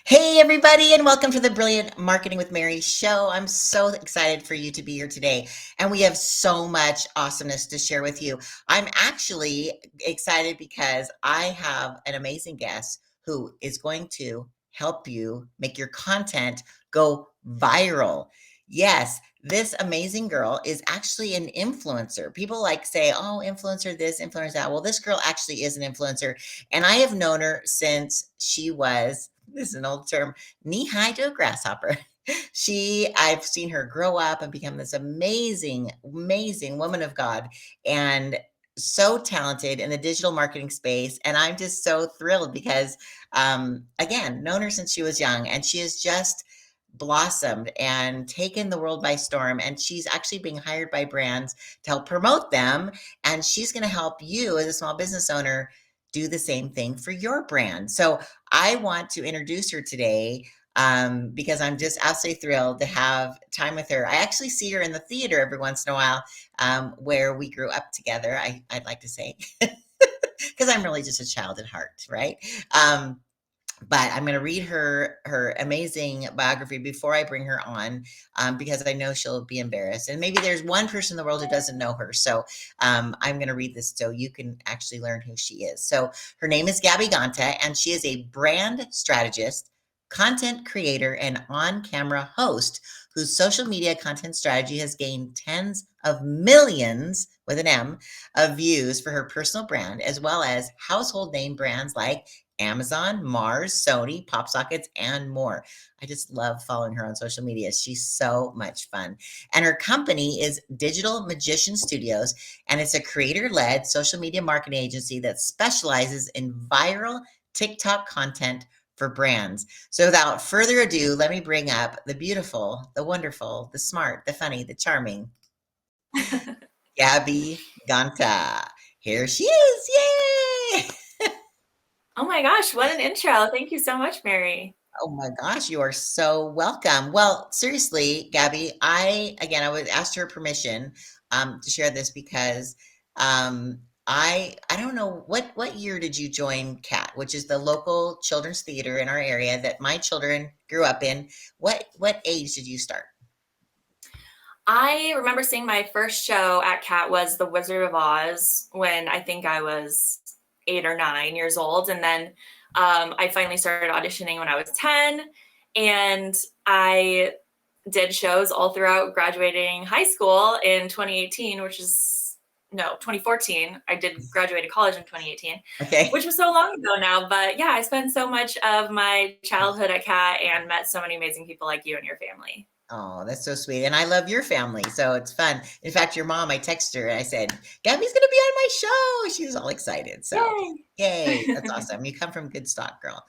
Hey, everybody, and welcome to the Brilliant Marketing with Mary show. I'm so excited for you to be here today, and we have so much awesomeness to share with you. I'm actually excited because I have an amazing guest who is going to help you make your content go viral. Yes, this amazing girl is actually an influencer. People like say, oh, influencer this, influencer that. Well, this girl actually is an influencer, and I have known her since she was, this is an old term, knee high to a grasshopper. I've seen her grow up and become this amazing, amazing woman of God and so talented in the digital marketing space. And I'm just so thrilled because, again, known her since she was young, and she has just blossomed and taken the world by storm. And she's actually being hired by brands to help promote them. And she's going to help you as a small business owner do the same thing for your brand. So I want to introduce her today because I'm just absolutely thrilled to have time with her. I actually see her in the theater every once in a while, where we grew up together, I'd like to say, because I'm really just a child at heart, right? But I'm going to read her amazing biography before I bring her on, because I know she'll be embarrassed. And maybe there's one person in the world who doesn't know her. So I'm going to read this so you can actually learn who she is. So her name is Gabby Gonta, and she is a brand strategist, content creator, and on-camera host whose social media content strategy has gained tens of millions, with an M, of views for her personal brand, as well as household name brands like Amazon, Mars, Sony, Pop Sockets, and more. I just love following her on social media. She's so much fun. And her company is Digital Magician Studios, and it's a creator-led social media marketing agency that specializes in viral TikTok content for brands. So without further ado, let me bring up the beautiful, the wonderful, the smart, the funny, the charming Gabby Gonta. Here she is. Yay! Oh my gosh, what an intro. Thank you so much, Mary. Oh my gosh, you are so welcome. Well, seriously, Gabby, I was asked her permission to share this because I don't know what year did you join CAT, which is the local children's theater in our area that my children grew up in. What age did you start? I remember seeing my first show at CAT was The Wizard of Oz when I think I was 8 or 9 years old. And then I finally started auditioning when I was 10. And I did shows all throughout graduating high school in 2018, which is no, 2014. I did graduate college in 2018, Okay. which was so long ago now. But yeah, I spent so much of my childhood at CAT and met so many amazing people like you and your family. Oh, that's so sweet. And I love your family, so it's fun. In fact, your mom, I texted her and I said, Gabby's gonna be on my show. She was all excited. So yay, that's Yay! awesome. You come from good stock, girl.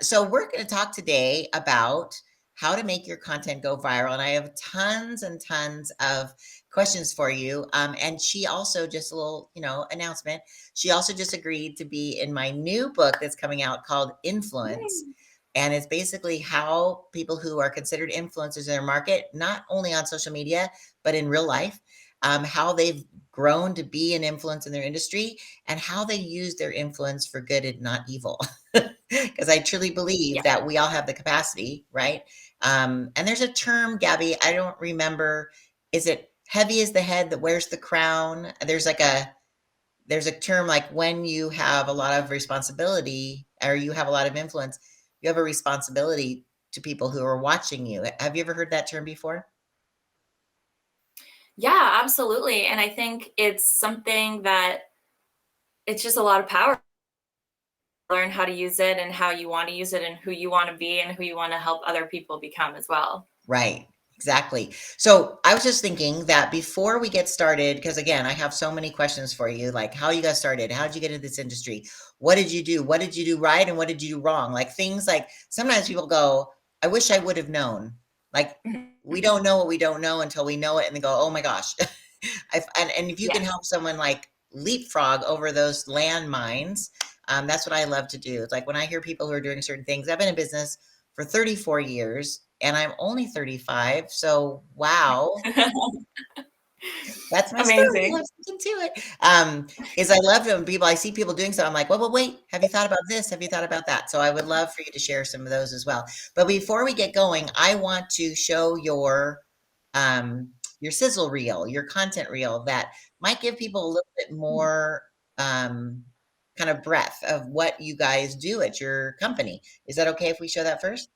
So we're gonna talk today about how to make your content go viral. And I have tons and tons of questions for you. And she also, just a little, announcement. She also just agreed to be in my new book that's coming out called Influence, and it's basically how people who are considered influencers in their market, not only on social media, but in real life, how they've grown to be an influence in their industry and how they use their influence for good and not evil. Because I truly believe Yeah. that we all have the capacity, right? And there's a term, Gabby, I don't remember. Is it heavy is the head that wears the crown? There's a term like when you have a lot of responsibility or you have a lot of influence, you have a responsibility to people who are watching you. Have you ever heard that term before? Yeah, absolutely. And I think it's something that it's just a lot of power. Learn how to use it and how you want to use it and who you want to be and who you want to help other people become as well. Right. Exactly. So I was just thinking that before we get started, because again, I have so many questions for you, like how you got started, how did you get into this industry? What did you do? What did you do right? And what did you do wrong? Like things like sometimes people go, I wish I would have known. Like we don't know what we don't know until we know it and they go, oh my gosh. And if you can Yes. help someone like leapfrog over those landmines, that's what I love to do. It's like when I hear people who are doing certain things, I've been in business for 34 years and I'm only 35. So, wow. That's my story. Amazing. I'm sticking to it. Is I love when people I see people doing so, I'm like, well, wait, have you thought about this? Have you thought about that? So I would love for you to share some of those as well. But before we get going, I want to show your sizzle reel, your content reel that might give people a little bit more um kind of breadth of what you guys do at your company. Is that okay if we show that first?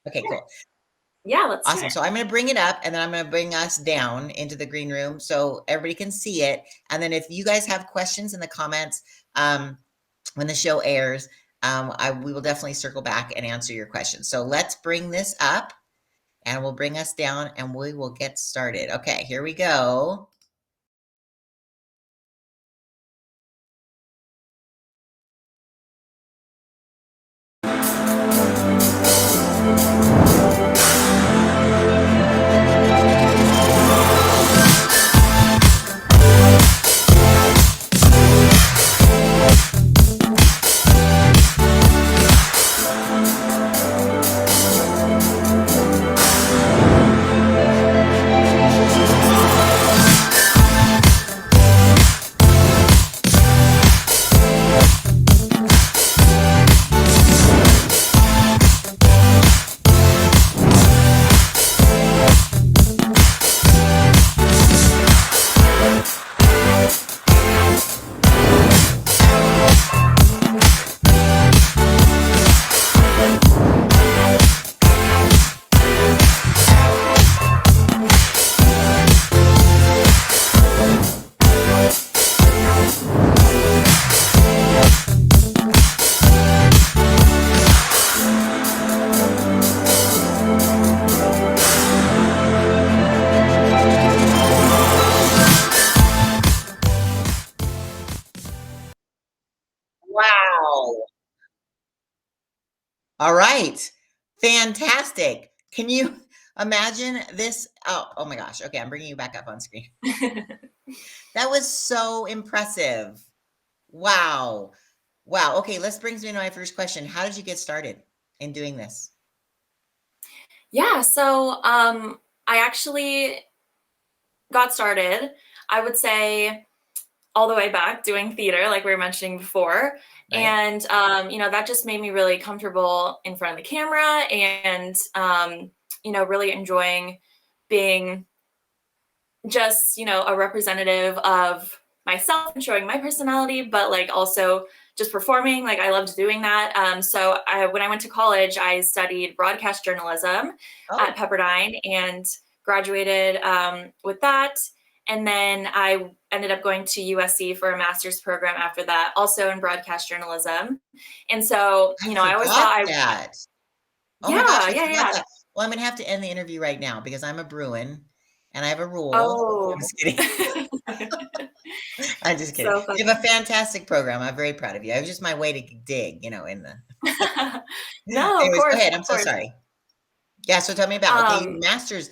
Okay, cool. Yeah, let's do Awesome. it. So I'm going to bring it up and then I'm going to bring us down into the green room so everybody can see it. And then if you guys have questions in the comments, when the show airs, we will definitely circle back and answer your questions. So let's bring this up and we'll bring us down and we will get started. Okay, here we go. Wow. All right. Fantastic. Can you imagine this? Oh my gosh. Okay, I'm bringing you back up on screen. That was so impressive. Wow. Wow. Okay, let's brings me to my first question. How did you get started in doing this? Yeah, so I actually got started, I would say, all the way back doing theater, like we were mentioning before. Right? And, that just made me really comfortable in front of the camera and, really enjoying being just, a representative of myself and showing my personality, but like also just performing. Like I loved doing that. When I went to college, I studied broadcast journalism Oh, at Pepperdine and graduated with that. And then I ended up going to USC for a master's program after that, also in broadcast journalism. And so, I I always forgot thought that. Oh my gosh, yeah, I yeah, forgot yeah. that. Well, I'm gonna have to end the interview right now because I'm a Bruin and I have a rule. Oh, I'm just kidding. I'm just kidding. so You have funny. a fantastic program. I'm very proud of you. It was just my way to dig, in the No, anyways, go ahead. of I'm so course. sorry. Yeah, so tell me about okay, you Um, masters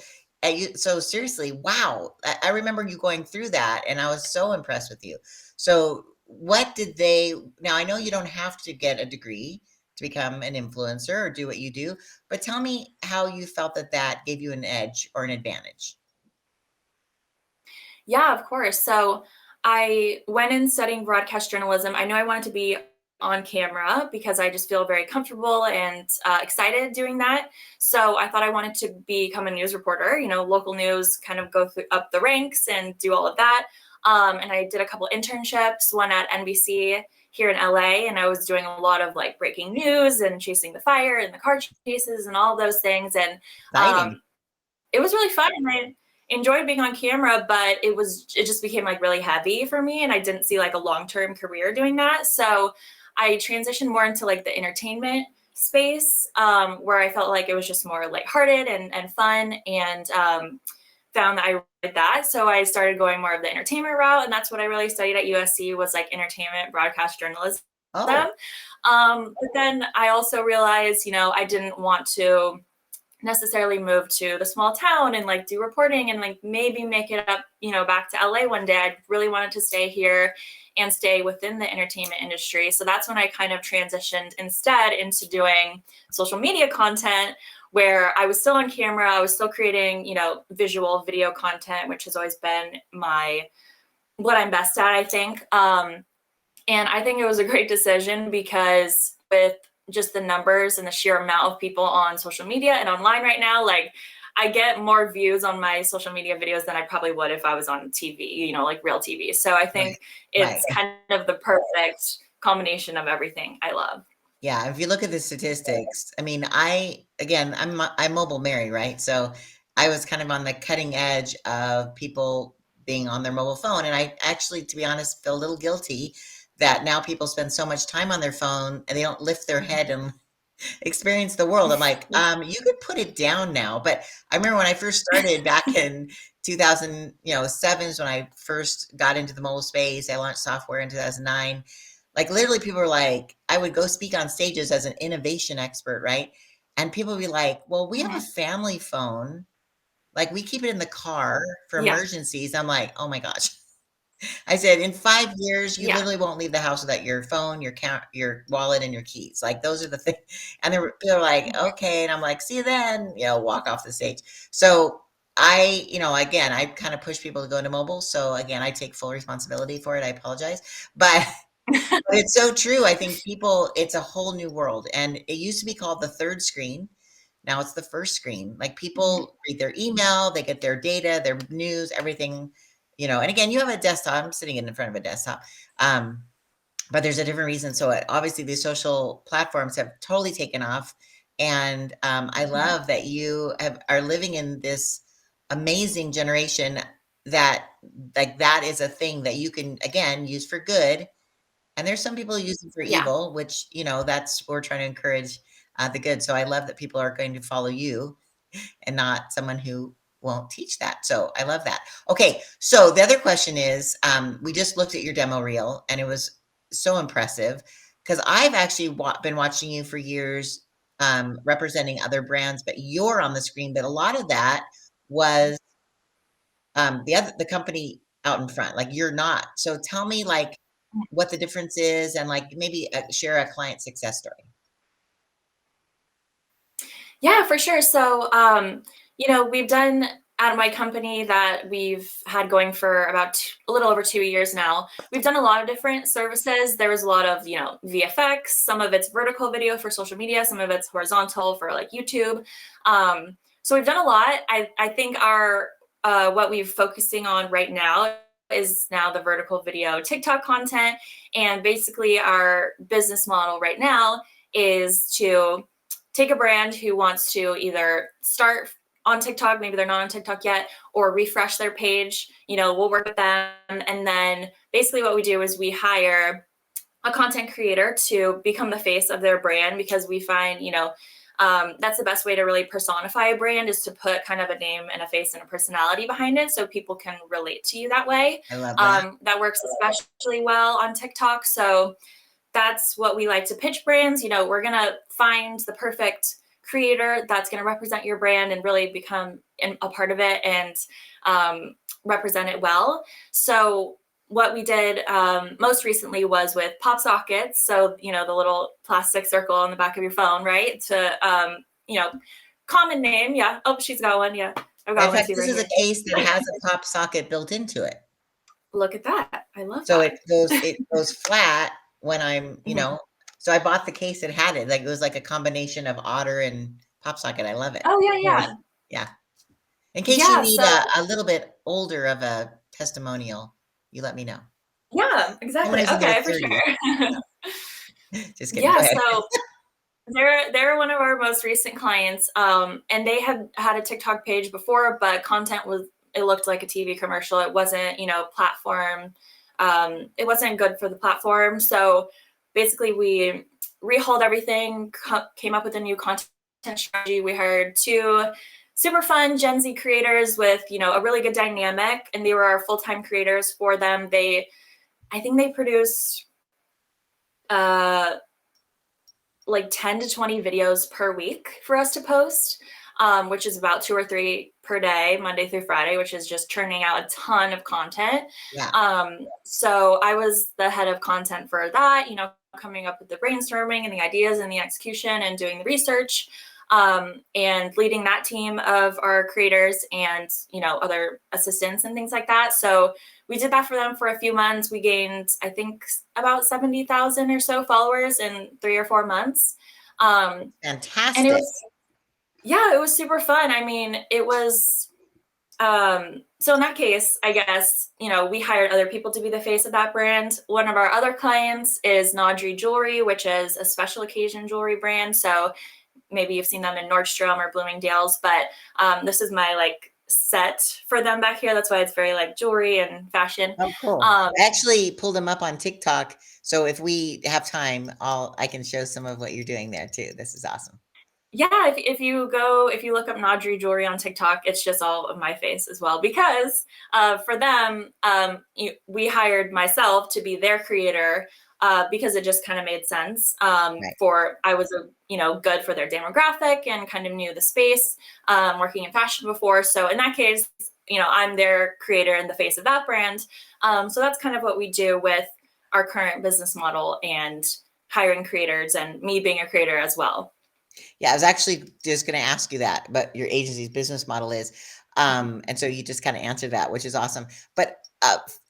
so seriously, wow. I remember you going through that and I was so impressed with you. So what did they now I know you don't have to get a degree to become an influencer or do what you do, but tell me how you felt that that gave you an edge or an advantage. yeah, of course. So I went in studying broadcast journalism. I knew I wanted to be on camera because I just feel very comfortable and excited doing that. So I thought I wanted to become a news reporter, local news, kind of go up the ranks and do all of that. And I did a couple internships, one at NBC here in LA, and I was doing a lot of like breaking news and chasing the fire and the car chases and all those things. And Exciting. um, it was really fun and I enjoyed being on camera, but it just became like really heavy for me and I didn't see like a long-term career doing that. So I transitioned more into like the entertainment space, where I felt like it was just more lighthearted and fun and found that I read that. So I started going more of the entertainment route and that's what I really studied at USC was like entertainment broadcast journalism. Oh, But then I also realized, I didn't want to necessarily move to the small town and like do reporting and like maybe make it up, back to LA one day. I really wanted to stay here and stay within the entertainment industry. So that's when I kind of transitioned instead into doing social media content, where I was still on camera, I was still creating, visual video content, which has always been what I'm best at, I think. And I think it was a great decision because with just the numbers and the sheer amount of people on social media and online right now, like I get more views on my social media videos than I probably would if I was on TV, like real TV. So I Right. think Right. it's kind of the perfect combination of everything I love. Yeah, if you look at the statistics, I mean, I'm mobile Mary, right? So I was kind of on the cutting edge of people being on their mobile phone, and I actually, to be honest, feel a little guilty that now people spend so much time on their phone and they don't lift their head and experience the world. I'm like, you could put it down now. But I remember when I first started back in 2000, seven is when I first got into the mobile space. I launched software in 2009. Like literally people were like, I would go speak on stages as an innovation expert, right? And people would be like, well, we have a family phone. Like we keep it in the car for Yeah. emergencies. I'm like, oh my gosh. I said, in 5 years, you Yeah. literally won't leave the house without your phone, your wallet, and your keys. Like those are the things. And they're like, okay. And I'm like, see you then, walk off the stage. So again, I kind of push people to go into mobile. So again, I take full responsibility for it. I apologize. But but it's so true. I think it's a whole new world. And it used to be called the third screen. Now it's the first screen. Like people read their email, they get their data, their news, everything, and again, you have a desktop. I'm sitting in front of a desktop. Um, but there's a different reason. So obviously these social platforms have totally taken off. And I love that are living in this amazing generation that like that is a thing that you can again use for good, and there's some people who use it for Yeah. evil, which, that's we're trying to encourage the good. So I love that people are going to follow you and not someone who won't teach that. So I love that. Okay. So the other question is, we just looked at your demo reel and it was so impressive because I've actually been watching you for years, representing other brands, but you're on the screen. But a lot of that was the company out in front, like you're not. So tell me like what the difference is and like maybe share a client success story. Yeah, for sure. So, we've done at my company that we've had going for about a little over 2 years now. We've done a lot of different services. There was a lot of, VFX. Some of it's vertical video for social media. Some of it's horizontal for like YouTube. So we've done a lot. I think what we're focusing on right now is now the vertical video TikTok content. And basically our business model right now is to take a brand who wants to either start on TikTok, maybe they're not on TikTok yet, or refresh their page. We'll work with them. And then basically what we do is we hire a content creator to become the face of their brand, because we find, that's the best way to really personify a brand, is to put kind of a name and a face and a personality behind it so people can relate to you that way. I love that. That works especially well on TikTok. So that's what we like to pitch brands. We're going to find the perfect creator that's going to represent your brand and really become a part of it and represent it well. So what we did most recently was with pop sockets. So, the little plastic circle on the back of your phone, right? Common name. Yeah. Oh, she's got one. Yeah. I've got In one fact, too this right is a here. case that has a pop socket built into it. Look at that. I love So that. it goes flat when so I bought the case that had it. Like it was like a combination of otter and pop socket. I love it. Oh, yeah, Anyway, yeah. yeah. In case you Yeah. need So, a little bit older of a testimonial, you let me know. yeah, exactly. Someone who's in their Okay, for 30s. sure. Just kidding. Yeah. Go ahead. So, they're one of our most recent clients, and they had a TikTok page before, but it looked like a TV commercial. It wasn't, platform. It wasn't good for the platform. So basically, we rehauled everything, came up with a new content strategy. We hired two super fun Gen Z creators with, a really good dynamic, and they were our full-time creators for them. I think they produced like 10 to 20 videos per week for us to post, which is about 2 or 3 per day, Monday through Friday, which is just churning out a ton of content. Yeah. So I was the head of content for that, coming up with the brainstorming and the ideas and the execution and doing the research. and leading that team of our creators and, other assistants and things like that. So we did that for them for a few months. We gained, I think, about 70,000 or so followers in 3 or 4 months. And it Fantastic. was, yeah, it was super fun. I mean, it was, so in that case, I guess, we hired other people to be the face of that brand. One of our other clients is Naudry Jewelry, which is a special occasion jewelry brand. So maybe you've seen them in Nordstrom or Bloomingdale's, but this is my like set for them back here. That's why it's very like jewelry and fashion. Oh, cool. Um, I actually pulled them up on TikTok. So if we have time, I can show some of what you're doing there too. This is awesome. yeah, if you look up Naudry Jewelry on TikTok, it's just all of my face as well. Because for them, we hired myself to be their creator because it just kind of made sense. Right. I was good for their demographic and kind of knew the space, working in fashion before. So in that case, I'm their creator and the face of that brand. So that's kind of what we do with our current business model and hiring creators and me being a creator as well. Yeah, I was actually just going to ask you that, but your agency's business model is, and so you just kind of answered that, which is awesome. But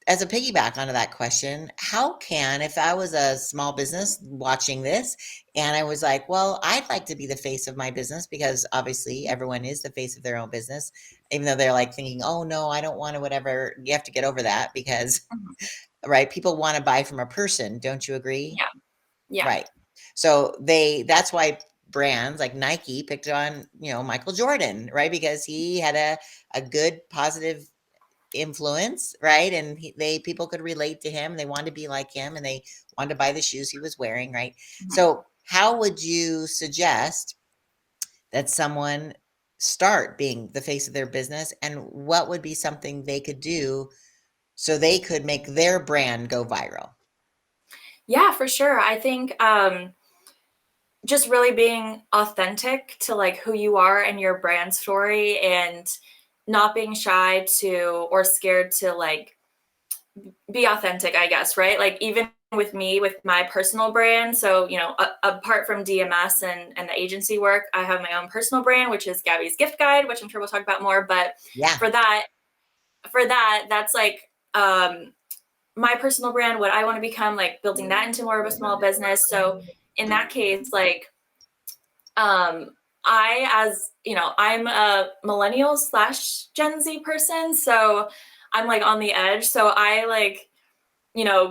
as a piggyback onto that question, if I was a small business watching this and I was like, well, I'd like to be the face of my business because obviously everyone is the face of their own business, even though they're like thinking, oh no, I don't want to, whatever. You have to get over that because, Mhm. right, people want to buy from a person. Don't you agree? Yeah. Yeah. Right. So that's why brands like Nike picked on, Michael Jordan, right? Because he had a good positive influence, right? And people could relate to him. They wanted to be like him and they wanted to buy the shoes he was wearing, right? Mhm. So how would you suggest that someone start being the face of their business, and what would be something they could do so they could make their brand go viral? Yeah, for sure. I think just really being authentic to like who you are and your brand story and not being shy to or scared to like be authentic, I guess, right? Like even with me with my personal brand. So, apart from DMS and the agency work, I have my own personal brand, which is Gabby's Gift Guide, which I'm sure we'll talk about more. But Yeah. for that, that's like my personal brand, what I want to become, like building that into more of a small business. So in that case, like I'm a millennial slash Gen Z person, so I'm like on the edge. So I like,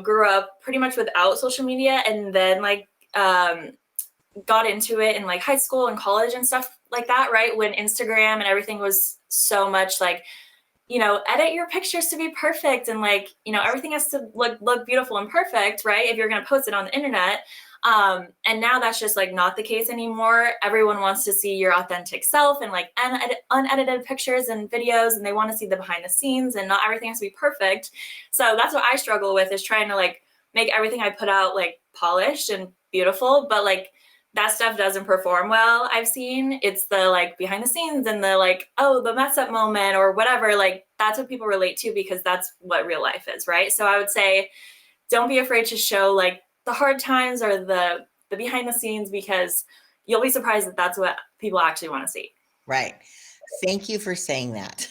grew up pretty much without social media and then like got into it in like high school and college and stuff like that, right? When Instagram and everything was so much like, edit your pictures to be perfect and like, everything has to look beautiful and perfect, right? If you're going to post it on the internet. And now that's just like not the case anymore. Everyone wants to see your authentic self and like unedited pictures and videos, and they want to see the behind the scenes, and not everything has to be perfect. So that's what I struggle with, is trying to like make everything I put out like polished and beautiful, but like that stuff doesn't perform well. I've seen it's the like behind the scenes and the like, oh, the mess up moment or whatever. Like that's what people relate to because that's what real life is, right? So I would say don't be afraid to show like the hard times or the behind the scenes, because you'll be surprised that that's what people actually want to see. Right. Thank you for saying that.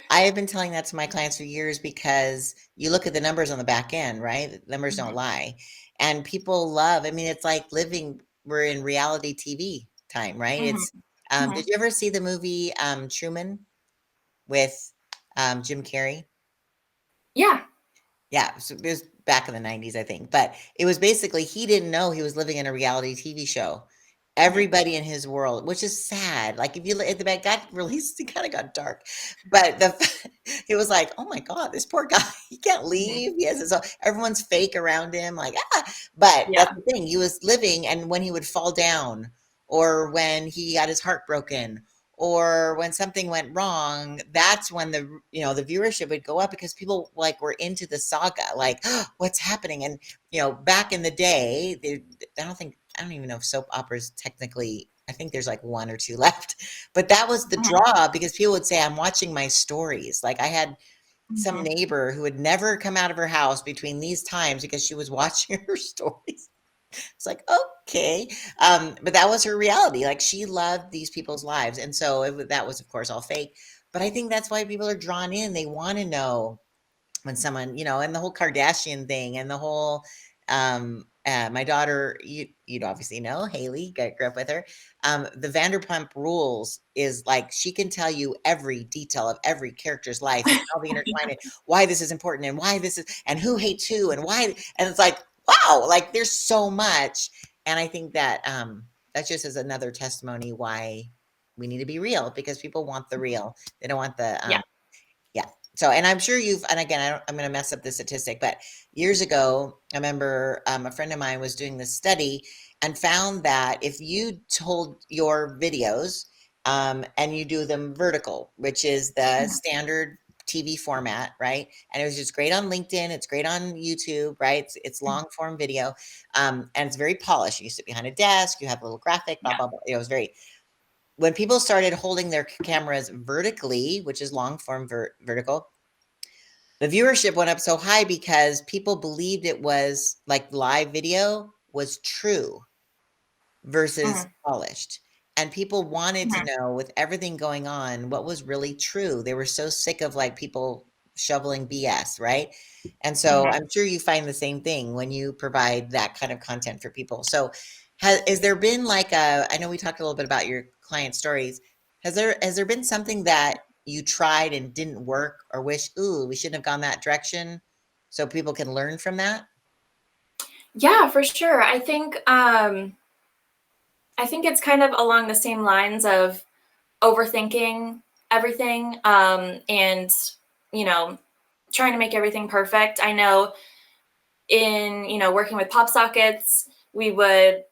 I have been telling that to my clients for years because you look at the numbers on the back end, right? The numbers don't Mm-hmm. lie. And people love, I mean, it's like we're in reality TV time, right? Mm-hmm. Did you ever see the movie Truman with Jim Carrey? Yeah. Yeah, so it was back in the 90s, I think, but it was basically he didn't know he was living in a reality TV show. Mm-hmm. Everybody in his world, which is sad. Like if you look at the back, got released, it kind of got dark. But it was like, oh my God, this poor guy, he can't Mm-hmm. leave. He has so everyone's fake around him, like But Yeah. that's the thing. He was living, and when he would fall down, or when he got his heart broken, or when something went wrong, that's when the viewership would go up because people like were into the saga, like what's happening. And back in the day, I don't even know if soap operas technically, I think there's like one or two left, but that was the Mm-hmm. draw because people would say, I'm watching my stories. Like I had some Mm-hmm. neighbor who would never come out of her house between these times because she was watching her stories. It's like, oh. Okay. But that was her reality. Like she loved these people's lives. And so that was, of course, all fake. But I think that's why people are drawn in. They want to know when someone, and the whole Kardashian thing and the whole, my daughter, you'd obviously know Haley, grew up with her. The Vanderpump Rules is like she can tell you every detail of every character's life and how they intertwine it, why this is important and why this is, and who hates who and why, and it's like, wow, like there's so much. And I think that just is another testimony why we need to be real because people want the real. They don't want the Yeah. yeah. So, and I'm sure and again, I'm going to mess up the statistic, but years ago, I remember a friend of mine was doing this study and found that if you told your videos and you do them vertical, which is the standard TV format, right? And it was just great on LinkedIn. It's great on YouTube, right? It's long form video. And it's very polished. You sit behind a desk, you have a little graphic, blah, Yeah. blah, blah. It was very, when people started holding their cameras vertically, which is long form vertical, the viewership went up so high because people believed it was like live video was true versus Mhm. polished. And people wanted to Mhm. know, with everything going on, what was really true. They were so sick of like people shoveling BS, right? And so Mhm. I'm sure you find the same thing when you provide that kind of content for people. So has there been like I know we talked a little bit about your client stories. Has there been something that you tried and didn't work or wish, ooh, we shouldn't have gone that direction so people can learn from that? Yeah, for sure. I think it's kind of along the same lines of overthinking everything, and you know, trying to make everything perfect. I know in working with pop sockets, we would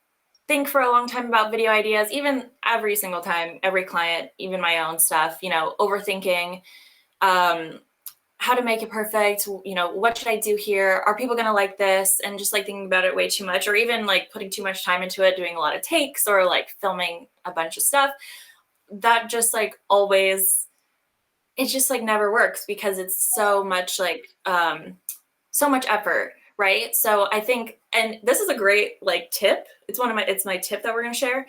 think for a long time about video ideas, even every single time, every client, even my own stuff, overthinking um, how to make it perfect. What should I do here? Are people going to like this? And just like thinking about it way too much, or even like putting too much time into it, doing a lot of takes or like filming a bunch of stuff. That just like always, it just like never works because it's so much like, so much effort, right? So I think, and this is a great like tip. It's my tip that we're going to share.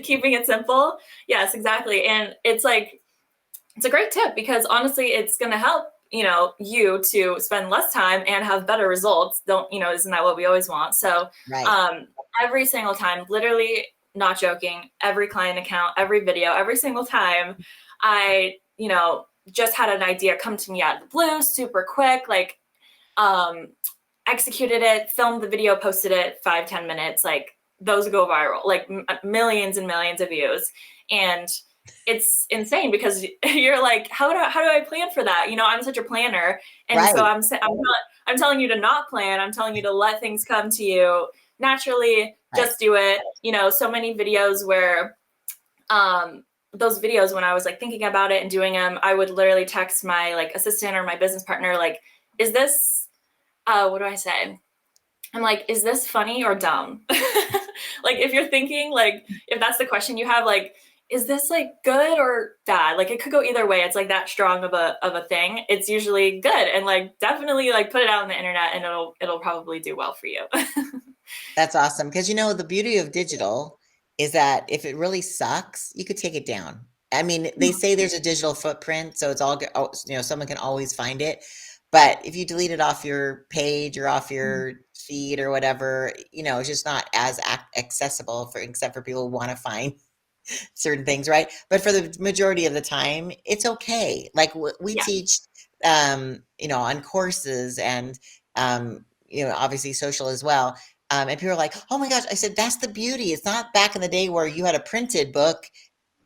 Keeping it simple. Yes, exactly. And it's a great tip because honestly, it's going to help, you to spend less time and have better results. Don't, isn't that what we always want? So, Right. um, every single time, literally not joking, every client account, every video, every single time I, just had an idea come to me out of the blue, super quick, like, um, executed it, filmed the video, posted it 5-10 minutes, like those go viral, like millions and millions of views. And it's insane because you're like, how do I plan for that? I'm such a planner. And so Right. I'm telling you to not plan. I'm telling you to let things come to you naturally, Right. just do it. So many videos where, those videos when I was like thinking about it and doing them, I would literally text my like assistant or my business partner, like, is this, what do I say? I'm like, is this funny or dumb? Like, if you're thinking, like, if that's the question you have, like, is this like good or bad? Like, it could go either way. It's like that strong of a thing. It's usually good, and like definitely like put it out on the internet, and it'll probably do well for you. That's awesome because the beauty of digital is that if it really sucks, you could take it down. I mean, they say there's a digital footprint, so it's all good. Oh, someone can always find it. But if you delete it off your page or off your feed or whatever, it's just not as accessible for except for people who want to find certain things, right? But for the majority of the time, it's okay. Like we Yeah. teach, on courses and, obviously social as well. And people are like, oh my gosh, I said, that's the beauty. It's not back in the day where you had a printed book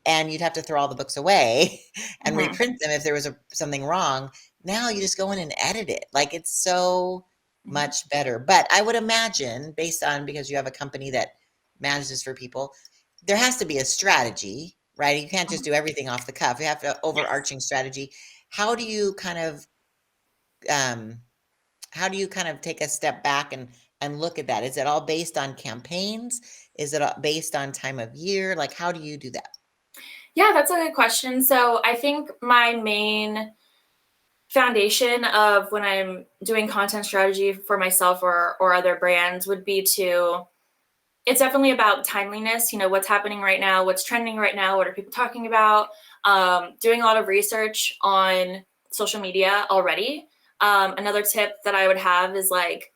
and you'd have to throw all the books away and Mm-hmm. reprint them if there was something wrong. Now you just go in and edit it. Like it's so Mm-hmm. much better. But I would imagine, based on because you have a company that manages for people, there has to be a strategy, right? You can't just do everything off the cuff. You have to Yes. overarching strategy. How do you kind of um, how do you kind of take a step back and look at that? Is it all based on campaigns? Is it based on time of year? Like, how do you do that? Yeah, that's a good question. So I think my main foundation of when I'm doing content strategy for myself or other brands would be to it's definitely about timeliness, what's happening right now, what's trending right now, what are people talking about, doing a lot of research on social media already. Another tip that I would have is like,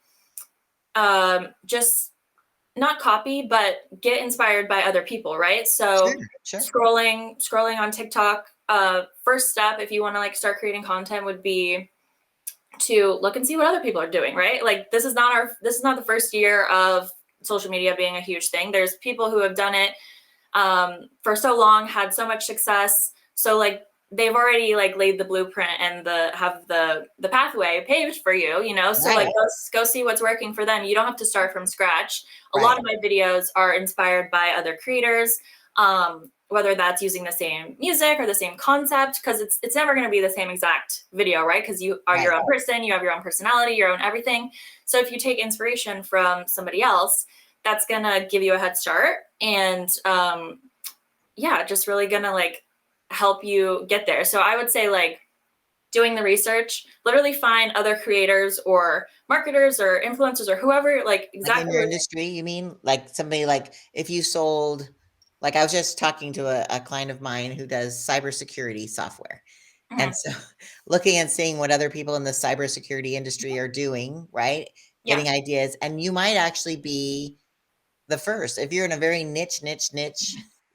just not copy, but get inspired by other people, right? Sure, So sure. scrolling on TikTok, first step if you want to like start creating content would be to look and see what other people are doing, right? Like this is not the first year of social media being a huge thing. There's people who have done it for so long, had so much success. So like they've already like laid the blueprint and have the pathway paved for you, So like Right, go see what's working for them. You don't have to start from scratch. A lot right, of my videos are inspired by other creators. Whether that's using the same music or the same concept, because it's never going to be the same exact video, right? Because you are right. your own person, you have your own personality, your own everything. So if you take inspiration from somebody else, that's gonna give you a head start, and yeah, just really gonna like help you get there. So I would say like doing the research, literally find other creators or marketers or influencers or whoever, like Like in exactly your what. industry, you mean? Like somebody like if you sold like I was just talking to a client of mine who does cybersecurity software. And Mhm. so looking and seeing what other people in the cybersecurity industry are doing, right? Yeah. Getting ideas. And you might actually be the first. If you're in a very niche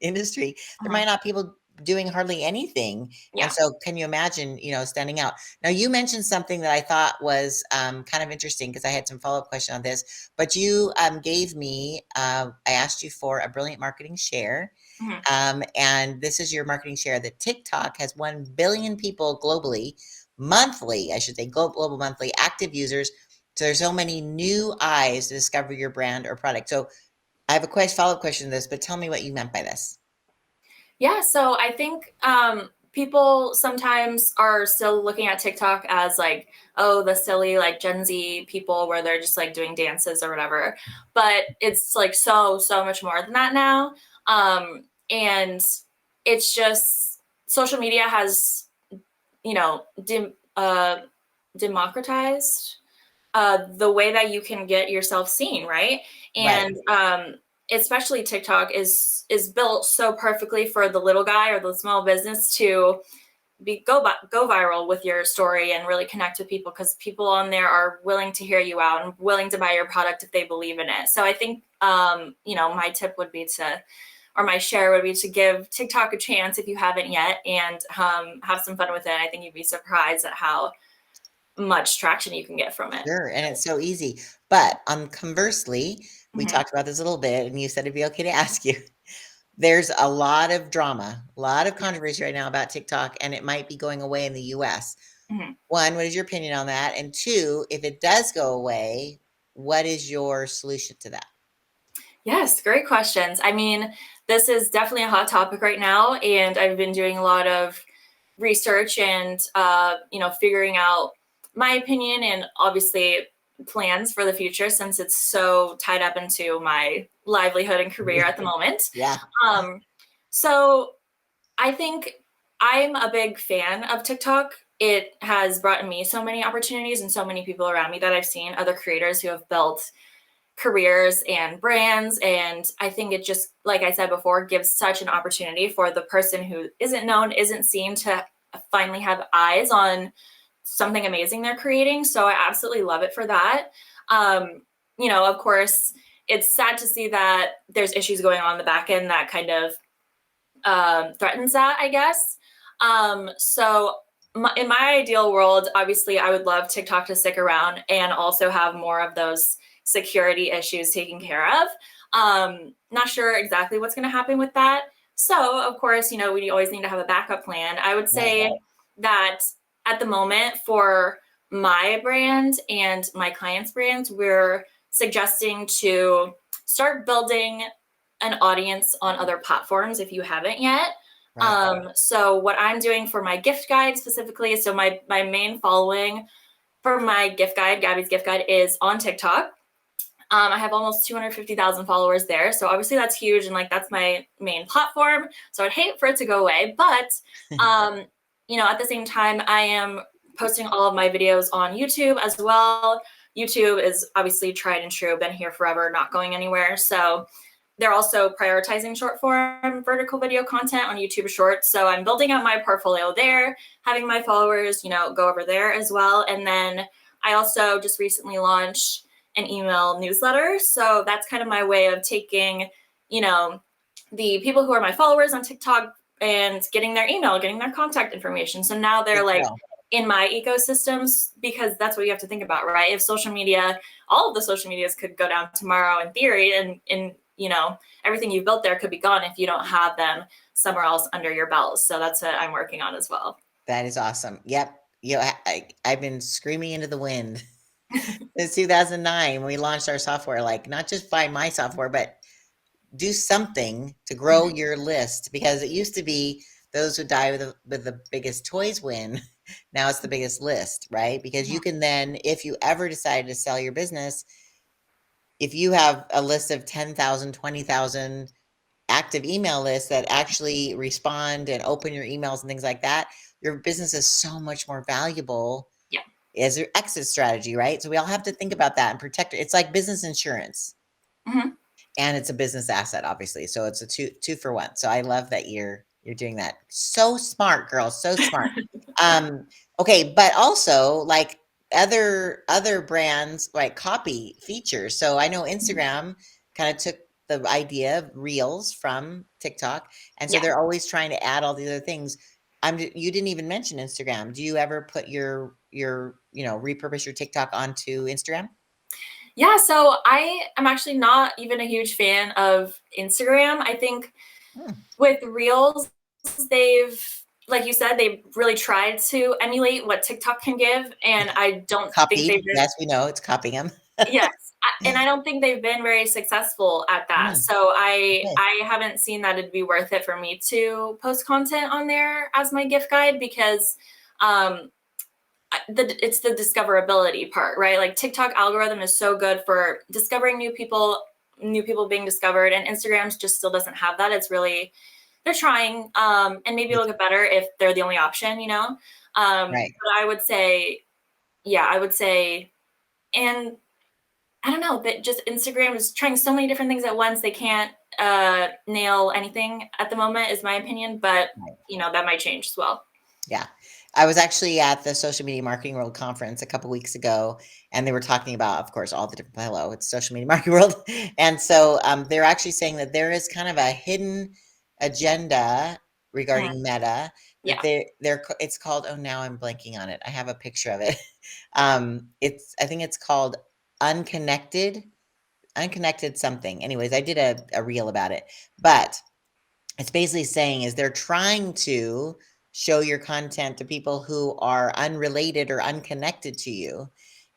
industry, there might Mhm. not people doing hardly anything. And Yeah. so can you imagine, standing out? Now you mentioned something that I thought was kind of interesting because I had some follow-up question on this, but you gave me, I asked you for a brilliant marketing share. Mhm. And this is your marketing share that TikTok has 1 billion people globally, monthly, I should say, global monthly active users. So there's so many new eyes to discover your brand or product. So I have a follow-up question to this, but tell me what you meant by this. Yeah, so I think people sometimes are still looking at TikTok as like, oh, the silly like Gen Z people where they're just like doing dances or whatever. But it's like so much more than that now. And it's just social media has, democratized the way that you can get yourself seen, right? Right. And especially TikTok is built so perfectly for the little guy or the small business to go viral with your story and really connect with people, because people on there are willing to hear you out and willing to buy your product if they believe in it. So I think my tip would be to, or my share would be to give TikTok a chance if you haven't yet, and have some fun with it. I think you'd be surprised at how much traction you can get from it. Sure, and it's so easy. But conversely, we Mhm. talked about this a little bit, and you said it'd be okay to ask you. There's a lot of drama, a lot of controversy right now about TikTok, and it might be going away in the US. Mhm. One, what is your opinion on that? And two, if it does go away, what is your solution to that? Yes, great questions. I mean, this is definitely a hot topic right now, and I've been doing a lot of research and figuring out my opinion and obviously plans for the future, since it's so tied up into my livelihood and career at the moment. Yeah, Um, so I think I'm a big fan of TikTok. It has brought me so many opportunities and so many people around me that I've seen, other creators who have built careers and brands. And I think it just, like I said before, gives such an opportunity for the person who isn't known, isn't seen, to finally have eyes on something amazing they're creating. So I absolutely love it for that. Of course, it's sad to see that there's issues going on in the back end that kind of threatens that, I guess. In my ideal world, obviously, I would love TikTok to stick around and also have more of those security issues taken care of. Not sure exactly what's going to happen with that. So, of course, we always need to have a backup plan. I would right, say that at the moment, for my brand and my clients' brands, we're suggesting to start building an audience on other platforms if you haven't yet. right, So what I'm doing for my gift guide specifically, so my main following for my gift guide, Gabby's gift guide, is on TikTok. I have almost 250,000 followers there. So obviously that's huge. And like, that's my main platform. So I'd hate for it to go away. But, at the same time, I am posting all of my videos on YouTube as well. YouTube is obviously tried and true, been here forever, not going anywhere. So they're also prioritizing short form vertical video content on YouTube Shorts. So I'm building out my portfolio there, having my followers, go over there as well. And then I also just recently launched an email newsletter. So that's kind of my way of taking, the people who are my followers on TikTok and getting their email, getting their contact information. So now they're Good like girl. in my ecosystems, because that's what you have to think about, right? If social media, all of the social medias could go down tomorrow in theory, and everything you've built there could be gone if you don't have them somewhere else under your belt. So that's what I'm working on as well. That is awesome. Yep. I've been screaming into the wind since 2009 when we launched our software. Like, not just buy my software, but do something to grow your list, because it used to be those who die with the biggest toys win. Now it's the biggest list, right? Because you can then, if you ever decide to sell your business, if you have a list of 10,000, 20,000 active email lists that actually respond and open your emails and things like that, your business is so much more valuable Yeah. as your exit strategy, right? So we all have to think about that and protect it. It's like business insurance. Mm-hmm. And it's a business asset, obviously. So it's a two for one. So I love that you're doing that. So smart, girl. So smart. Um, okay, but also like other brands like copy features. So I know Instagram kind of took the idea of reels from TikTok, and so Yeah. they're always trying to add all the other things. You didn't even mention Instagram. Do you ever put repurpose your TikTok onto Instagram? Yeah, so I am actually not even a huge fan of Instagram. I think Hmm. with Reels, they've, like you said, they've really tried to emulate what TikTok can give, and I don't think Copied. they've been, Yes, we know it's copying them. yes, and I don't think they've been very successful at that. Mm, So I okay. I haven't seen that it'd be worth it for me to post content on there as my gift guide, because um, it's the discoverability part, right? Like TikTok algorithm is so good for discovering new people being discovered, and Instagram's just still doesn't have that. It's really, they're trying, and maybe it'll get better if they're the only option. Right. But I would say, yeah, I would say, and I don't know, that just Instagram is trying so many different things at once. They can't nail anything at the moment, is my opinion, but Right. that might change as well. Yeah. I was actually at the Social Media Marketing World Conference a couple weeks ago, and they were talking about, of course, all the different, hello, it's Social Media Marketing World. And so they're actually saying that there is kind of a hidden agenda Mhm. regarding Meta that Yeah. it's called, oh, now I'm blanking on it. I have a picture of it. I think it's called unconnected, unconnected something. Anyways, I did a reel about it, but it's basically saying is they're trying to show your content to people who are unrelated or unconnected to you.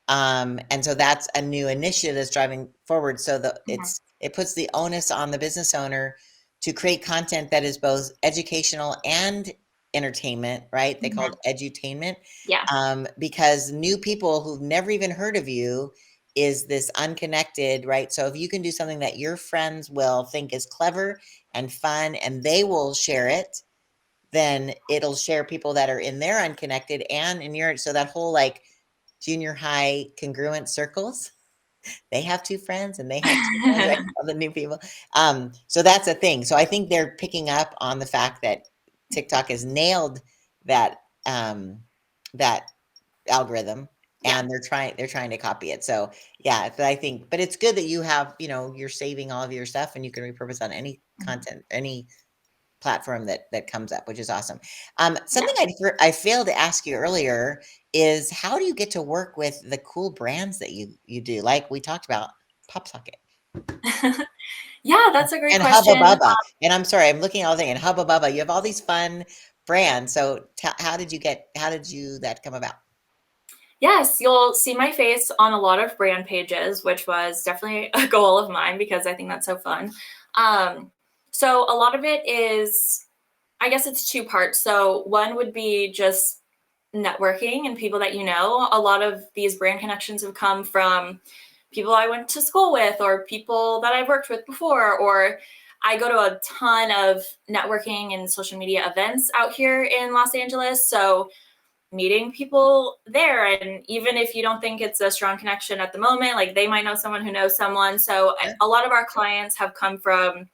And so that's a new initiative that's driving forward. So Mhm. it puts the onus on the business owner to create content that is both educational and entertainment, right? They call Mhm. it edutainment, Yeah. because new people who've never even heard of you is this unconnected, right? So if you can do something that your friends will think is clever and fun, and they will share it, then it'll share people that are in their unconnected and in your, so that whole like junior high congruent circles, they have two friends and they have two friends, right? All the new people. So that's a thing. So I think they're picking up on the fact that TikTok has nailed that that algorithm, Yeah. and they're trying to copy it. So yeah, but I think, but it's good that you have, you're saving all of your stuff and you can repurpose on any Mhm. content, any platform that comes up, which is awesome. Yeah. Something I failed to ask you earlier is how do you get to work with the cool brands that you do? Like we talked about PopSocket Yeah, that's a great and Hubba question. Bubba. And I'm sorry, I'm looking at all the thing and Hubba Bubba. You have all these fun brands. So how did you that come about? Yes, you'll see my face on a lot of brand pages, which was definitely a goal of mine because I think that's so fun. Um, so a lot of it is, I guess it's two parts. So one would be just networking and people that you know. A lot of these brand connections have come from people I went to school with or people that I've worked with before, or I go to a ton of networking and social media events out here in Los Angeles. So meeting people there. And even if you don't think it's a strong connection at the moment, like they might know someone who knows someone. So Yeah. a lot of our clients have come from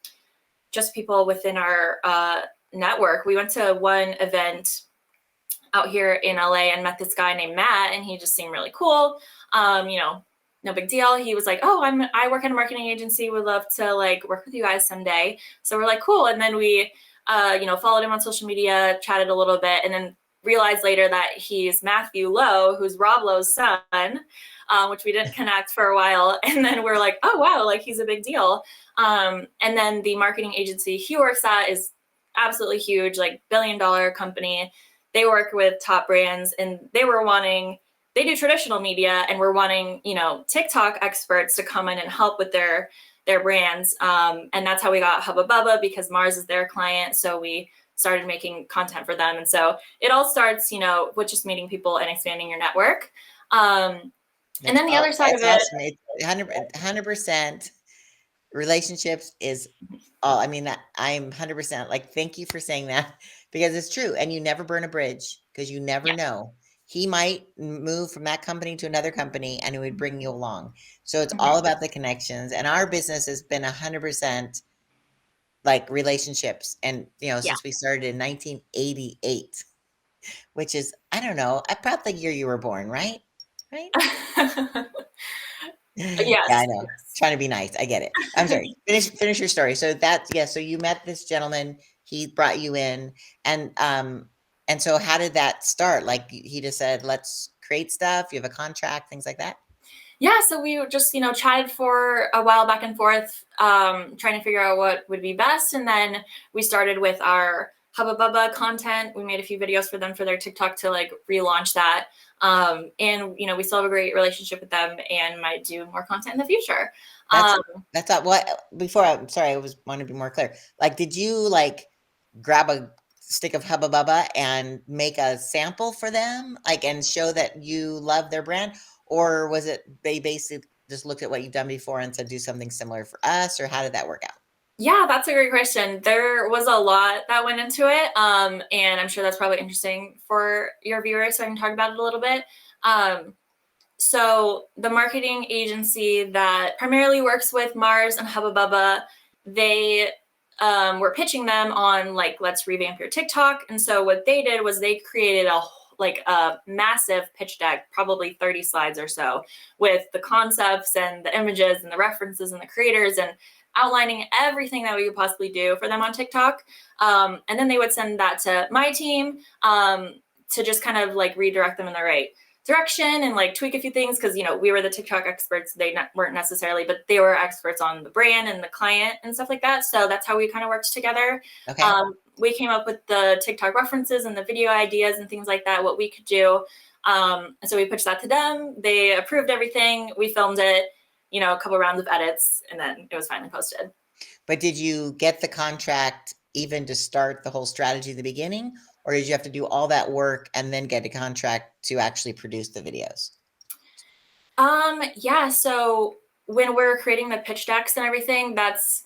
just people within our network. We went to one event out here in LA and met this guy named Matt, and he just seemed really cool. You know, no big deal. He was like, "Oh, I work in a marketing agency. Would love to like work with you guys someday." So we're like, "Cool." And then we, you know, followed him on social media, chatted a little bit, and then realized later that he's Matthew Lowe, who's Rob Lowe's son, which we didn't connect for a while. And then we're like, "Oh wow, like he's a big deal." And then the marketing agency he works at is absolutely huge, like $1 billion company. They work with top brands, and they do traditional media, and we're wanting, you know, TikTok experts to come in and help with their brands. And that's how we got Hubba Bubba, because Mars is their client. So we started making content for them. And so it all starts, you know, with just meeting people and expanding your network. And then the other side of That's it, awesome. It's 100% relationships is all. I mean, that I'm 100% like, thank you for saying that because it's true. And you never burn a bridge because you never yeah. know. He might move from that company to another company and it would bring you along. So it's all Mhm. about the connections. And our business has been 100% like relationships. And, you know, Yeah. since we started in 1988, which is, I don't know, about the year you were born, right? Right? Yeah, I Yes. know. Trying to be nice. I get it. I'm sorry. Finish your story. So that's yeah, so you met this gentleman, he brought you in and so how did that start? Like he just said, "Let's create stuff." You have a contract, things like that? Yeah, so we just, you know, chatted for a while back and forth, trying to figure out what would be best. And then we started with our Hubba Bubba content. We made a few videos for them for their TikTok to like relaunch that. And, you know, we still have a great relationship with them and might do more content in the future. That's Um, that's not what before I'm sorry, I was want to be more clear. Like, did you like grab a stick of Hubba Bubba and make a sample for them, like, and show that you love their brand, or was it they basically just looked at what you've done before and said do something similar for us, or how did that work out? Yeah, that's a great question. There was a lot that went into it. And I'm sure that's probably interesting for your viewers, so I can talk about it a little bit. Um, So the marketing agency that primarily works with Mars and Hubba Bubba, they were pitching them on like, let's revamp your TikTok. And so what they did was they created a massive pitch deck, probably 30 slides or so, with the concepts and the images and the references and the creators and outlining everything that we could possibly do for them on TikTok. And then they would send that to my team to just kind of like redirect them in the right direction and like tweak a few things, because, you know, we were the TikTok experts. Weren't necessarily, but they were experts on the brand and the client and stuff like that. So that's how we kind of worked together. Okay. We came up with the TikTok references and the video ideas and things like that, what we could do. And so we pitched that to them. They approved everything. We filmed it, you know, a couple rounds of edits, and then it was finally posted. But did you get the contract even to start the whole strategy at the beginning, or did you have to do all that work and then get a contract to actually produce the videos? Yeah, so when we're creating the pitch decks and everything, that's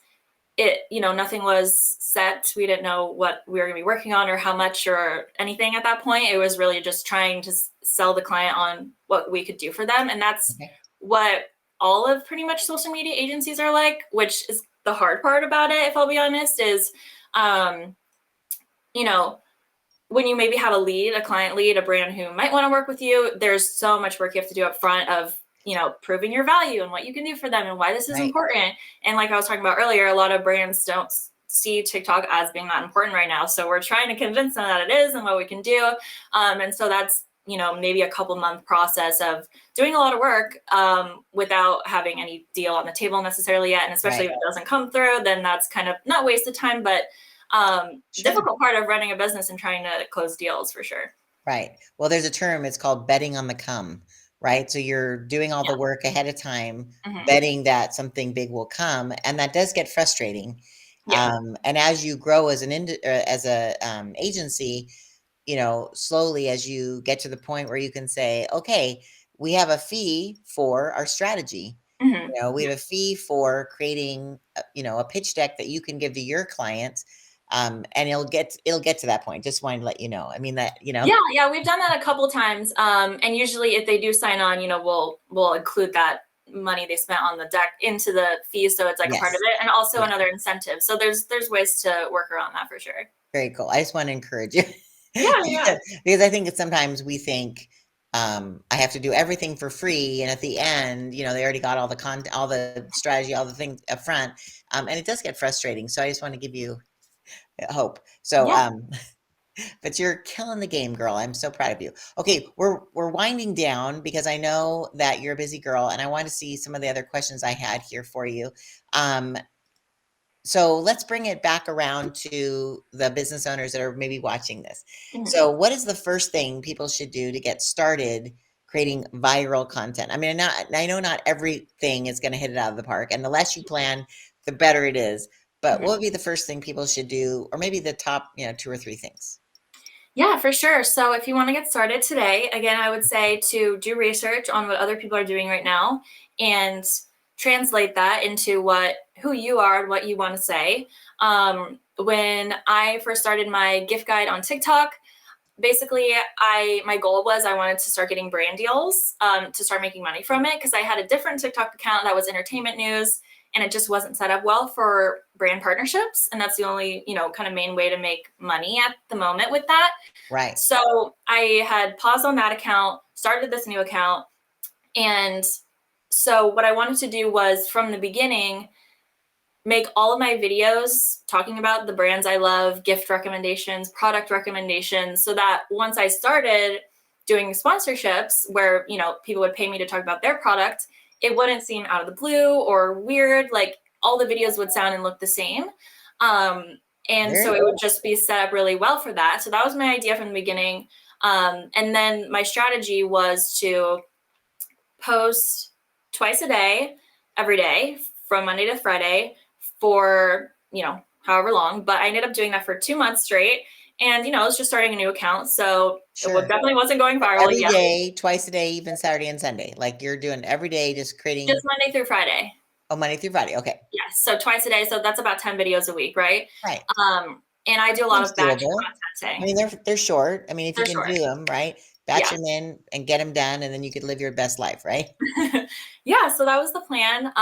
it. You know, nothing was set. We didn't know what we were going to be working on or how much or anything at that point. It was really just trying to sell the client on what we could do for them. And that's Okay. what all of pretty much social media agencies are like, which is the hard part about it, if I'll be honest, is, um, you know, when you maybe have a client lead, a brand who might want to work with you, there's so much work you have to do up front of, you know, proving your value and what you can do for them and why this is Right. important. And like I was talking about earlier, a lot of brands don't see TikTok as being that important right now. So we're trying to convince them that it is and what we can do. And so that's, you know, maybe a couple month process of doing a lot of work without having any deal on the table necessarily yet. And especially Right. if it doesn't come through, then that's kind of not wasted time, but Sure. difficult part of running a business and trying to close deals for sure. Right. Well, there's a term, it's called betting on the come, right? So you're doing all Yeah. the work ahead of time, Hmm. betting that something big will come, and that does get frustrating. Yeah. And as you grow as as a agency, you know, slowly as you get to the point where you can say, okay, we have a fee for our strategy. Hmm. You know, we Yeah. have a fee for creating, you know, a pitch deck that you can give to your clients. And it'll get to that point. Just wanted to let you know. I mean that, Yeah, we've done that a couple times. And usually if they do sign on, we'll include that money they spent on the deck into the fee, so it's like a part of yes. it, and also Yeah. another incentive. So there's ways to work around that for sure. Very cool. I just want to encourage you Yeah, yeah. because I think that sometimes we think I have to do everything for free, and at the end, they already got all the content, all the strategy, all the things up front, and it does get frustrating. So I just want to give you hope. So, Yeah. but you're killing the game, girl. I'm so proud of you. Okay, we're winding down because I know that you're a busy girl, and I want to see some of the other questions I had here for you. Um, so let's bring it back around to the business owners that are maybe watching this. Mhm. So, what is the first thing people should do to get started creating viral content? I mean, I know not everything is going to hit it out of the park, and the less you plan, the better it is. But what Mhm. would be the first thing people should do, or maybe the top, two or three things? Yeah, for sure. So if you want to get started today, again, I would say to do research on what other people are doing right now and translate that into who you are and what you want to say. When I first started my gift guide on TikTok, basically my goal was I wanted to start getting brand deals, to start making money from it, because I had a different TikTok account that was entertainment news, and it just wasn't set up well for brand partnerships, and that's the only kind of main way to make money at the moment with that. Right. So I had paused on that account, started this new account. And so what I wanted to do was from the beginning, make all of my videos talking about the brands I love, gift recommendations, product recommendations, so that once I started doing sponsorships where, people would pay me to talk about their product, it wouldn't seem out of the blue or weird. Like all the videos would sound and look the same. And Very so it would cool. just be set up really well for that. So that was my idea from the beginning. And then my strategy was to post twice a day, every day, from Monday to Friday for, however long. But I ended up doing that for 2 months straight. And, I was just starting a new account. So Sure. definitely wasn't going viral Every yet. day, twice a day, even Saturday and Sunday. Like you're doing every day, just Just creating. Monday through Friday. Oh, Monday through Friday. Okay. Yes. So twice a day. So that's about 10 videos a week, right? Right. And I do a lot Seems of batch doable. I contenting. mean, they're short. I mean, if you They're can short. do them, right? Batch Yeah. them in and get them done, and then you could live your best life, right? Yeah, so that was the plan. And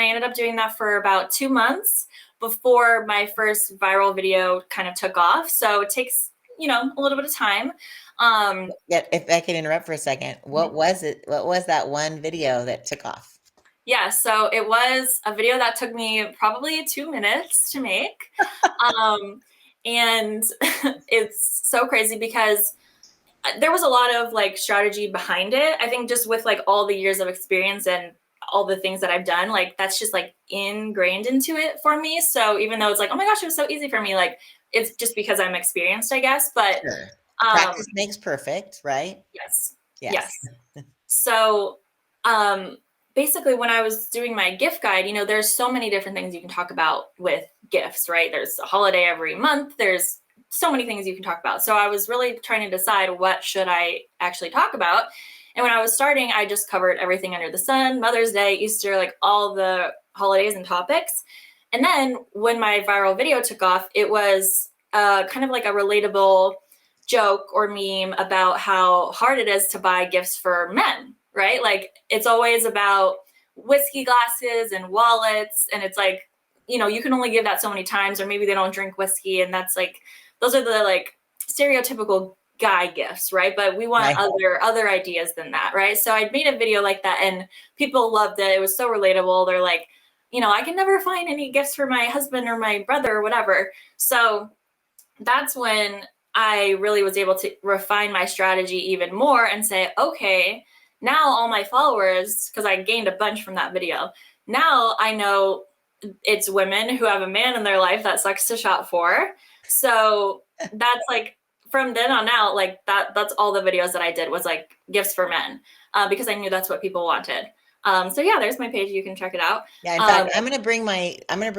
I ended up doing that for about 2 months before my first viral video kind of took off. So it takes, a little bit of time. Um, Yeah, if I can interrupt for a second, what was it? What was that one video that took off? yeah, so it was a video that took me probably 2 minutes to make. Um, and it's so crazy because there was a lot of like strategy behind it. I think just with like all the years of experience and all the things that I've done, like that's just like ingrained into it for me. So even though it's like, oh my gosh, it was so easy for me, like it's just because I'm experienced, I guess. But Sure. um Practice makes perfect, right? yes. Yes. Yes. So um basically when I was doing my gift guide, there's so many different things you can talk about with gifts, right? There's a holiday every month. There's so many things you can talk about. So I was really trying to decide what should I actually talk about. And when I was starting, I just covered everything under the sun, Mother's Day, Easter, like all the holidays and topics. And then when my viral video took off, it was kind of like a relatable joke or meme about how hard it is to buy gifts for men, right? Like it's always about whiskey glasses and wallets. And it's like, you can only give that so many times, or maybe they don't drink whiskey. And that's like, those are the like stereotypical guy gifts, right? But we want Right. other ideas than that, right? So I made a video like that and people loved it. It was so relatable. They're like, I can never find any gifts for my husband or my brother or whatever. So that's when I really was able to refine my strategy even more and say, okay, now all my followers, because I gained a bunch from that video, now I know it's women who have a man in their life that sucks to shop for. So that's like from then on out, like that's all the videos that I did was like gifts for men, because I knew that's what people wanted. So yeah, there's my page. You can check it out. Yeah, in fact, I'm gonna bring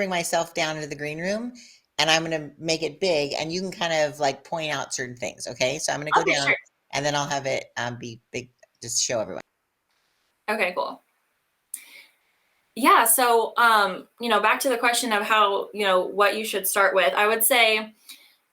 myself down into the green room and I'm gonna make it big and you can kind of like point out certain things, okay? So I'm gonna go Okay, down sure. and then I'll have it be big just to show everyone. Okay, cool. Yeah. So, back to the question of how, what you should start with, I would say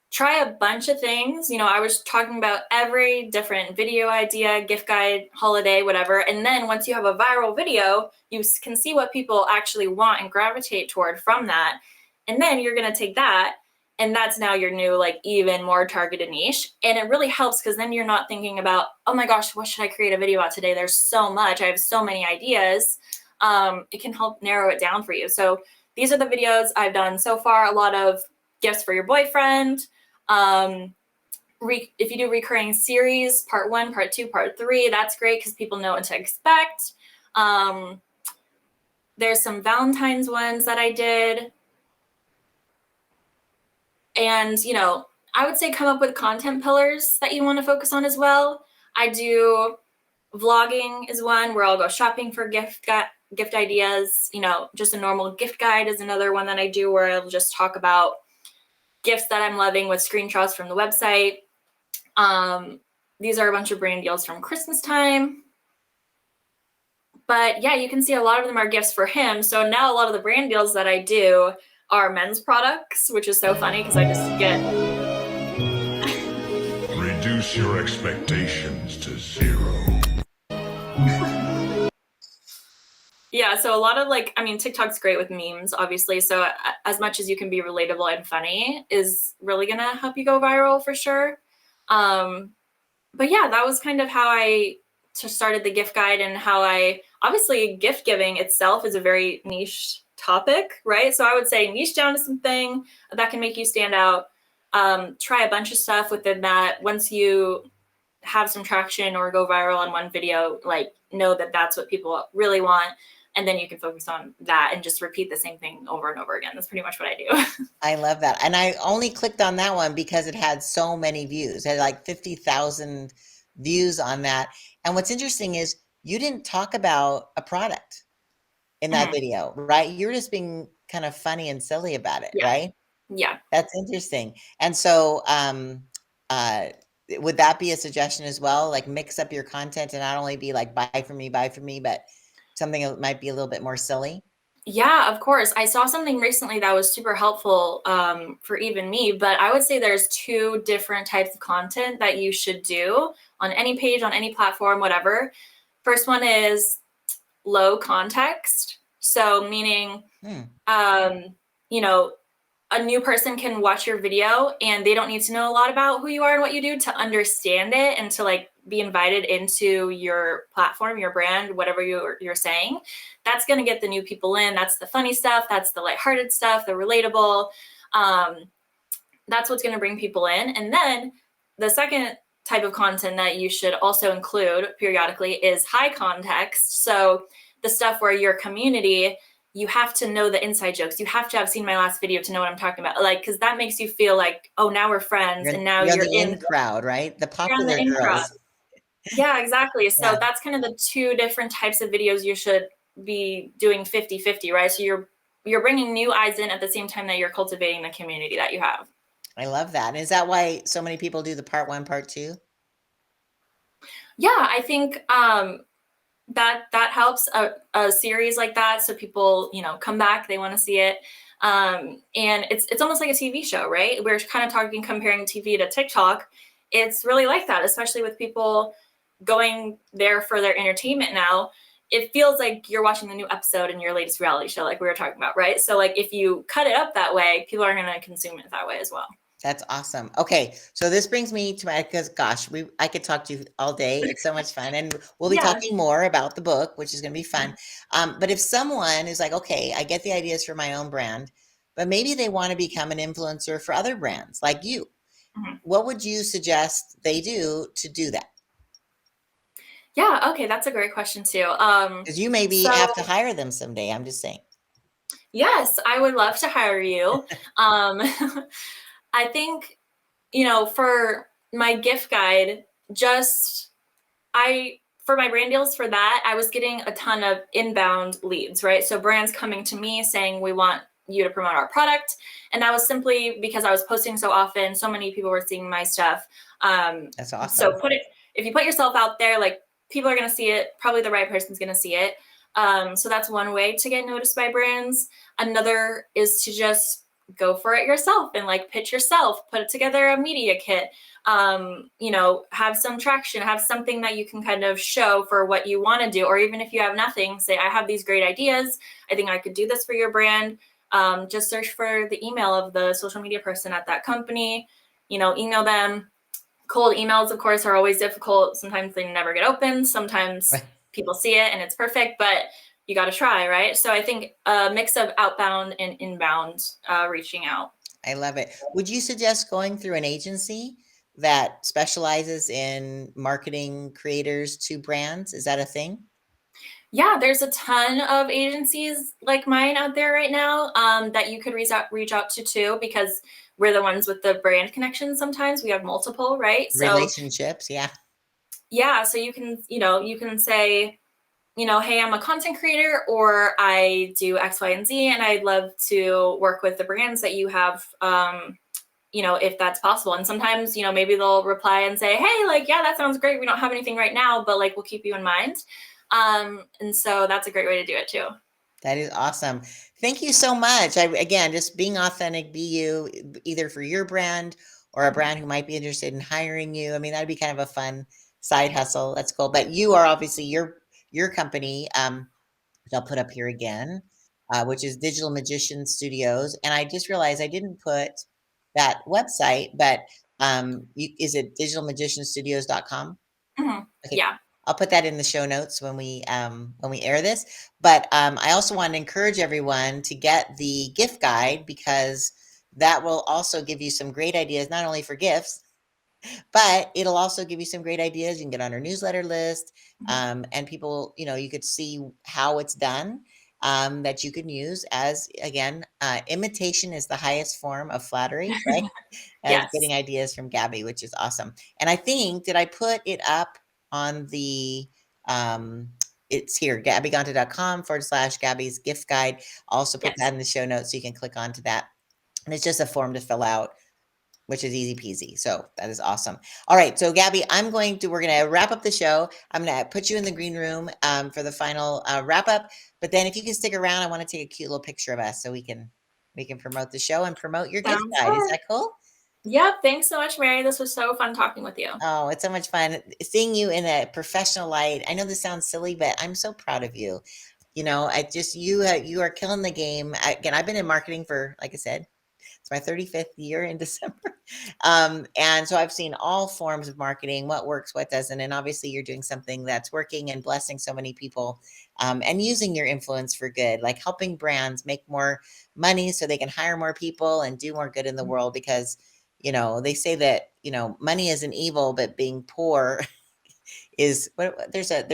try a bunch of things. I was talking about every different video idea, gift guide, holiday, whatever. And then once you have a viral video, you can see what people actually want and gravitate toward from that. And then you're going to take that. And that's now your new, like, even more targeted niche. And it really helps because then you're not thinking about, oh my gosh, what should I create a video about today? There's so much. I have so many ideas. It can help narrow it down for you. So these are the videos I've done so far. A lot of gifts for your boyfriend. If you do recurring series, part 1, part 2, part 3, that's great because people know what to expect. There's some Valentine's ones that I did. And, I would say come up with content pillars that you want to focus on as well. I do vlogging is one where I'll go shopping for gift ideas. Just a normal gift guide is another one that I do where I'll just talk about gifts that I'm loving with screenshots from the website. These are a bunch of brand deals from Christmas time. But yeah, you can see a lot of them are gifts for him. So now a lot of the brand deals that I do are men's products, which is so funny because I just get... Reduce your expectations to 0. Yeah, so a lot of TikTok's great with memes, obviously. So as much as you can be relatable and funny is really going to help you go viral for sure. But yeah, that was kind of how I started the gift guide and how obviously gift giving itself is a very niche topic, right? So I would say niche down to something that can make you stand out. Try a bunch of stuff within that. Once you have some traction or go viral on one video, know that that's what people really want. And then you can focus on that and just repeat the same thing over and over again. That's pretty much what I do. I love that. And I only clicked on that one because it had so many views. It had like 50,000 views on that. And what's interesting is you didn't talk about a product in that video, right? You were just being kind of funny and silly about it, Yeah. right? Yeah. That's interesting. And so, would that be a suggestion as well? Like mix up your content and not only be like, buy from me, but something that might be a little bit more silly? Yeah, of course. I saw something recently that was super helpful for even me, but I would say there's 2 different types of content that you should do on any page, on any platform, whatever. First one is low context. So meaning, you know, a new person can watch your video and they don't need to know a lot about who you are and what you do to understand it and to be invited into your platform, your brand, whatever you're saying. That's going to get the new people in. That's the funny stuff. That's the lighthearted stuff, the relatable. That's what's going to bring people in. And then the second type of content that you should also include periodically is high context. So the stuff where your community, you have to know the inside jokes. You have to have seen my last video to know what I'm talking about. Because that makes you feel like, oh, now we're friends. And now You're you're the in crowd, right? The you're in the popular in crowd. girls. Yeah, exactly. So Yeah, that's kind of the 2 different types of videos you should be doing 50-50, right? So you're bringing new eyes in at the same time that you're cultivating the community that you have. I love that. And is that why so many people do the part 1, part 2? Yeah, I think that helps a series like that. So people, come back, they want to see it. And it's almost like a TV show, right? We're kind of comparing TV to TikTok. It's really like that, especially with people going there for their entertainment now. It feels like you're watching the new episode in your latest reality show, like we were talking about, right? So if you cut it up that way, people are going to consume it that way as well. That's awesome. Okay, so this brings me to because gosh, I could talk to you all day. It's so much fun, and we'll be Yeah. talking more about the book, which is going to be fun. But if someone is like, okay, I get the ideas for my own brand, but maybe they want to become an influencer for other brands like you, what would you suggest they do to do that? Yeah. Okay. That's a great question too. Because you maybe So have to hire them someday. I'm just saying. yes, I would love to hire you. Um, I think, for my gift guide, for my brand deals for that, I was getting a ton of inbound leads, right? So brands coming to me saying, we want you to promote our product. And that was simply because I was posting so often. So many people were seeing my stuff. That's awesome. So if you put yourself out there, people are going to see it. Probably the right person's going to see it. So that's one way to get noticed by brands. Another is to just go for it yourself and like pitch yourself, put together a media kit, have some traction, have something that you can kind of show for what you want to do. Or even if you have nothing, say, I have these great ideas. I think I could do this for your brand. Just search for the email of the social media person at that company, email them. Cold emails, of course, are always difficult. Sometimes they never get opened. Sometimes Right. people see it and it's perfect, but you got to try, right? So I think a mix of outbound and inbound reaching out. I love it. Would you suggest going through an agency that specializes in marketing creators to brands? Is that a thing? Yeah, there's a ton of agencies like mine out there right now that you could reach out to too, because we're the ones with the brand connections. Sometimes we have multiple, right? So Relationships, yeah. yeah, so you can say, hey, I'm a content creator, or I do X, Y, and Z, and I'd love to work with the brands that you have, if that's possible. And sometimes, maybe they'll reply and say, hey, like, yeah, that sounds great. We don't have anything right now, but like, we'll keep you in mind. And so that's a great way to do it too. That is awesome. Thank you so much. Again, just being authentic, be you, either for your brand or a brand who might be interested in hiring you. I mean, that'd be kind of a fun side hustle. That's cool. But you are obviously your company, which I'll put up here again, which is Digital Magician Studios. And I just realized I didn't put that website, but is it digitalmagicianstudios.com? Mhm. Okay, Yeah. I'll put that in the show notes when we air this. But I also want to encourage everyone to get the gift guide, because that will also give you some great ideas, not only for gifts, but it'll also give you some great ideas. You can get on our newsletter list, Mhm. and people, you could see how it's done. That you can use as, again, imitation is the highest form of flattery, right? As Yes. getting ideas from Gabby, which is awesome. And I think, did I put it up on the, um, it's here, gabbygonta.com/ Gabby's gift guide. I'll also put Yes. that in the show notes so you can click onto that. And it's just a form to fill out, which is easy peasy. So that is awesome. All right. So Gabby, we're going to wrap up the show. I'm going to put you in the green room for the final wrap up. But then if you can stick around, I want to take a cute little picture of us so we can promote the show and promote your gift Sounds guide. Is good. that cool? Yeah. Thanks so much, Mary. This was so fun talking with you. Oh, it's so much fun seeing you in a professional light. I know this sounds silly, but I'm so proud of you. I just you are killing the game. Again, I've been in marketing for, like I said, it's my 35th year in December. And so I've seen all forms of marketing, what works, what doesn't. And obviously, you're doing something that's working and blessing so many people, and using your influence for good, like helping brands make more money so they can hire more people and do more good in the world. Because, they say that, money isn't evil, but being poor is what there's a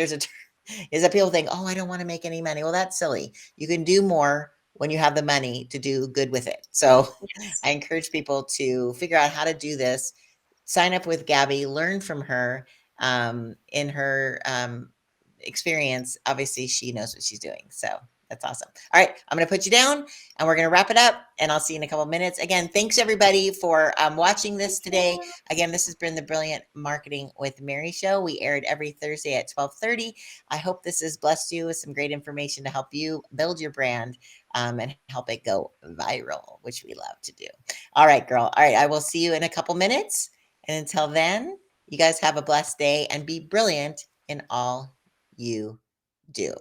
is that people think, oh, I don't want to make any money. Well, that's silly. You can do more when you have the money to do good with it. So Yes. I encourage people to figure out how to do this. Sign up with Gabby, learn from her, in her experience. Obviously, she knows what she's doing. So that's awesome. All right, I'm going to put you down and we're going to wrap it up. And I'll see you in a couple of minutes. Again, thanks everybody for watching this Thank today. you. Again, this has been the Brilliant Marketing with Mary show. We aired every Thursday at 12:30. I hope this has blessed you with some great information to help you build your brand, and help it go viral, which we love to do. All right, girl. All right, I will see you in a couple minutes. And until then, you guys have a blessed day and be brilliant in all you do.